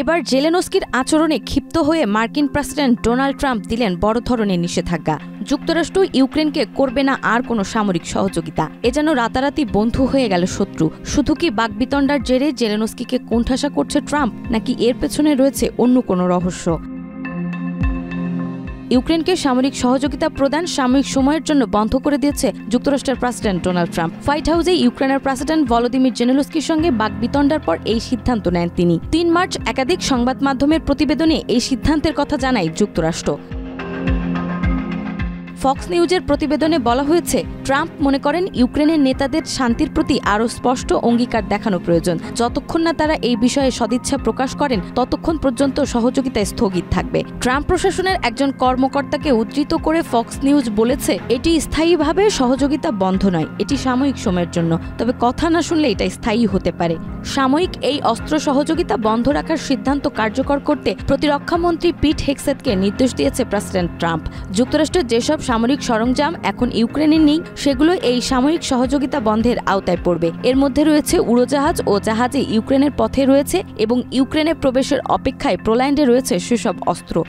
এবার জেলেনস্কির আচরণে ক্ষিপ্ত হয়ে মার্কিন প্রেসিডেন্ট ডোনাল্ড ট্রাম্প দিলেন বড় ধরনের নিষেধাজ্ঞা। যুক্তরাষ্ট্র ইউক্রেনকে করবে না আর কোনো সামরিক সহযোগিতা। এ যেন রাতারাতি বন্ধু হয়ে গেল শত্রু। শুধু কি বাকবিতণ্ডার জেরে জেলেনস্কিকে কোণঠাসা করছে ট্রাম্প, নাকি এর পেছনে রয়েছে অন্য কোনো রহস্য? ইউক্রেনকে সামরিক সহযোগিতা প্রদান সাময়িক সময়ের জন্য বন্ধ করে দিয়েছে যুক্তরাষ্ট্রের প্রেসিডেন্ট ডোনাল্ড ট্রাম্প। হোয়াইট হাউসে ইউক্রেনের প্রেসিডেন্ট ভলোদিমির জেলেনস্কির সঙ্গে বাকবিতণ্ডার পর এই সিদ্ধান্ত নেন তিনি। ৩ মার্চ একাধিক সংবাদ মাধ্যমের প্রতিবেদনে এই সিদ্ধান্তের কথা জানায় যুক্তরাষ্ট্র। ফক্স নিউজের প্রতিবেদনে বলা হয়েছে, ট্রাম্প মনে করেন ইউক্রেনের নেতাদের শান্তির প্রতি আরও স্পষ্ট অঙ্গীকার দেখানো প্রয়োজন। যতক্ষণ না তারা এই বিষয়ে সদিচ্ছা প্রকাশ করেন ততক্ষণ পর্যন্ত সহযোগিতা স্থগিত থাকবে। ট্রাম্প প্রশাসনের একজন কর্মকর্তাকে উদ্ধৃত করে ফক্স নিউজ বলেছে, এটি স্থায়ীভাবে সহযোগিতা বন্ধ নয়, এটি সাময়িক সময়ের জন্য। তবে কথা না শুনলে এটা স্থায়ী হতে পারে। সাময়িক এই অস্ত্র সহযোগিতা বন্ধ রাখার সিদ্ধান্ত কার্যকর করতে প্রতিরক্ষামন্ত্রী পিট হেগসেথকে নির্দেশ দিয়েছে প্রেসিডেন্ট ট্রাম্প। যুক্তরাষ্ট্রের যেসব সামরিক সরঞ্জাম এখন ইউক্রেনে নেই সেগুলো এই সাময়িক সহযোগিতা বন্ধের আওতায় পড়বে। এর মধ্যে রয়েছে উড়োজাহাজ ও জাহাজে ইউক্রেনের পথে রয়েছে এবং ইউক্রেনে প্রবেশের অপেক্ষায় পোল্যান্ডে রয়েছে সেসব অস্ত্র।